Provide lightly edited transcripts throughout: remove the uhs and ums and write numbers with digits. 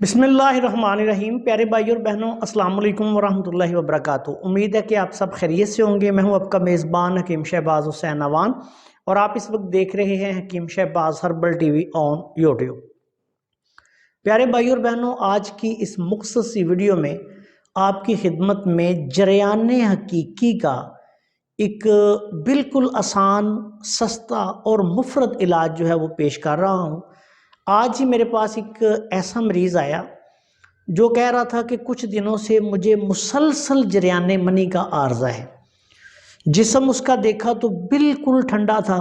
बिस्मिल्लाहिर्रहमानिर्रहीम। प्यारे भाई और बहनों, अस्सलाम वालेकुम वरहमतुल्लाहि वबरकातुहू। उम्मीद है कि आप सब खैरियत से होंगे। मैं हूं आपका मेज़बान हकीम शहबाज हुसैन अवान और आप इस वक्त देख रहे हैं Hakeem Shahbaz herbal TV on YouTube. प्यारे भाई और बहनों, आज की इस मुख्तसर सी वीडियो में आपकी खिदमत में जरियान हकीकी का एक बिल्कुल आसान, सस्ता और मुफरत इलाज जो है वो पेश कर रहा हूँ। आज ही मेरे पास एक ऐसा मरीज़ आया जो कह रहा था कि कुछ दिनों से मुझे मुसलसल जरियान मनी का आर्जा है। जिस्म उसका देखा तो बिल्कुल ठंडा था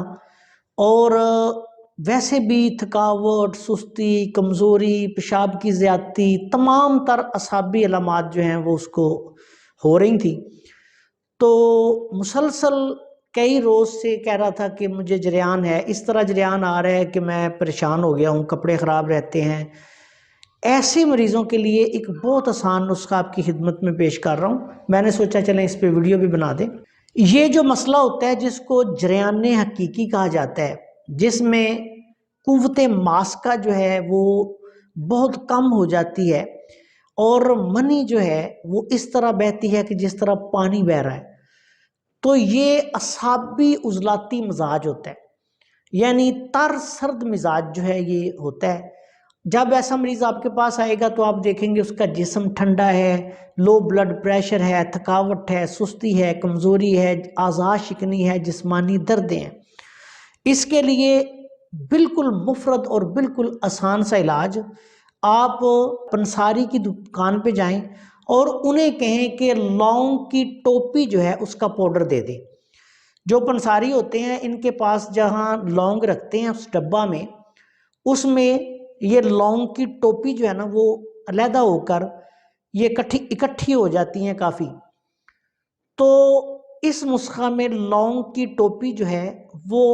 और वैसे भी थकावट, सुस्ती, कमज़ोरी, पेशाब की ज़्यादती, तमाम तर असाबी अलामात जो हैं वो उसको हो रही थी। तो मुसलसल कई रोज़ से कह रहा था कि मुझे जरियान है, इस तरह जरियान आ रहा है कि मैं परेशान हो गया हूँ, कपड़े ख़राब रहते हैं। ऐसे मरीज़ों के लिए एक बहुत आसान नुस्खा आपकी खिदमत में पेश कर रहा हूँ। मैंने सोचा चलें इस पे वीडियो भी बना दें। ये जो मसला होता है जिसको जरियान हकीकी कहा जाता है, जिसमें कुव्वते मास का जो है वो बहुत कम हो जाती है और मनी जो है वो इस तरह बहती है कि जिस तरह पानी बह रहा है, तो ये असाबी उजलाती मिजाज होता है, यानी तर सर्द मिजाज जो है ये होता है। जब ऐसा मरीज़ आपके पास आएगा तो आप देखेंगे उसका जिस्म ठंडा है, लो ब्लड प्रेशर है, थकावट है, सुस्ती है, कमज़ोरी है, आज़ा शिकनी है, जिस्मानी दर्दें हैं। इसके लिए बिल्कुल मुफरत और बिल्कुल आसान सा इलाज, आप पंसारी की दुकान पे जाएं और उन्हें कहें कि लौंग की टोपी जो है उसका पाउडर दे दें। जो पंसारी होते हैं इनके पास जहाँ लौंग रखते हैं उस डब्बा में, उसमें ये लौंग की टोपी जो है ना वो अलहदा होकर ये इकट्ठी हो जाती हैं काफ़ी। तो इस नुस्खा में लौंग की टोपी जो है वो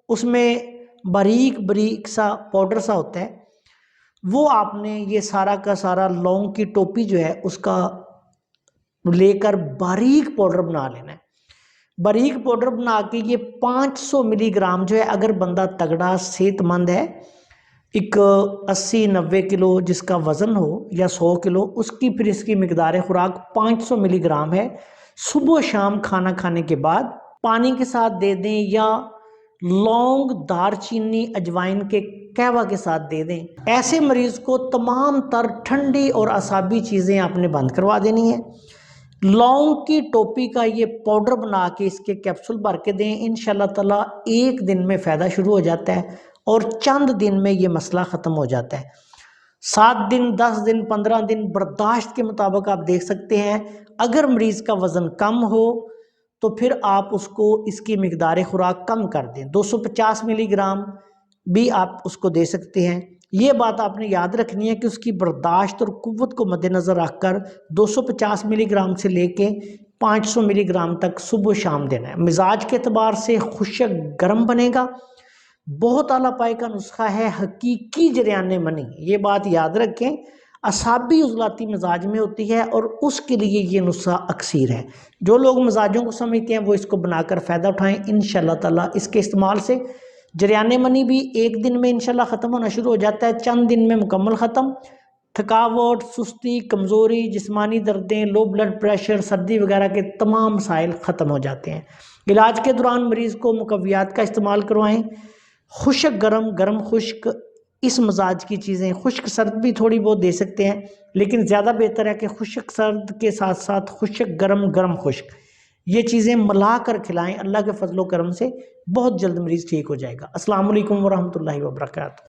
उसमें बारीक बारीक सा पाउडर सा होता है, वो आपने ये सारा का सारा लौंग की टोपी जो है उसका लेकर बारीक पाउडर बना लेना है। बारीक पाउडर बना के ये 500 मिलीग्राम जो है, अगर बंदा तगड़ा सेहतमंद है, एक 80-90 किलो जिसका वज़न हो या 100 किलो, उसकी फिर इसकी मिकदार खुराक 500 मिलीग्राम है। सुबह शाम खाना खाने के बाद पानी के साथ दे दें या लौंग, दारचीनी, अजवाइन के कहवा के साथ दे दें। ऐसे मरीज़ को तमाम तर ठंडी और असाबी चीज़ें आपने बंद करवा देनी है। लौंग की टोपी का ये पाउडर बना के इसके कैप्सूल भर के दें। इंशाल्लाह ताला एक दिन में फ़ायदा शुरू हो जाता है और चंद दिन में ये मसला ख़त्म हो जाता है। 7 दिन, 10 दिन, 15 दिन बर्दाश्त के मुताबिक आप देख सकते हैं। अगर मरीज़ का वज़न कम हो तो फिर आप उसको इसकी मिकदार खुराक कम कर दें। 250 मिलीग्राम भी आप उसको दे सकते हैं। ये बात आपने याद रखनी है कि उसकी बर्दाश्त और कुव्वत को मद्देनज़र रखकर 250 मिलीग्राम से लेके 500 मिलीग्राम तक सुबह शाम देना है। मिजाज के अतबार से खुशक गर्म बनेगा। बहुत आला पाए का नुस्खा है, हकीकी जरियान मनी। ये बात याद रखें, असाबी उजलाती मिजाज में होती है और उसके लिए ये नुस्खा अक्सीर है। जो लोग मिजाजों को समझते हैं वो इसको बनाकर फ़ायदा उठाएं। इंशाल्लाह ताला इसके इस्तेमाल से जरियान मनी भी एक दिन में इंशाल्लाह ख़त्म होना शुरू हो जाता है, चंद दिन में मुकम्मल ख़त्म। थकावट, सुस्ती, कमज़ोरी, जिस्मानी दर्दें, लो ब्लड प्रेशर, सर्दी वगैरह के तमाम मसाइल ख़त्म हो जाते हैं। इलाज के दौरान मरीज़ को मुकव्वियात का इस्तेमाल करवाएं। खुश्क गर्म, गर्म खुश्क, इस मजाज की चीज़ें। खुश्क सर्द भी थोड़ी बहुत दे सकते हैं, लेकिन ज़्यादा बेहतर है कि खुश्क सर्द के साथ साथ खुश्क गर्म, गर्म खुश्क, ये चीज़ें मिला कर खिलाएं। अल्लाह के फजलो करम से बहुत जल्द मरीज़ ठीक हो जाएगा। अस्सलाम वालेकुम वरहमतुल्लाहि वबरकातुहू।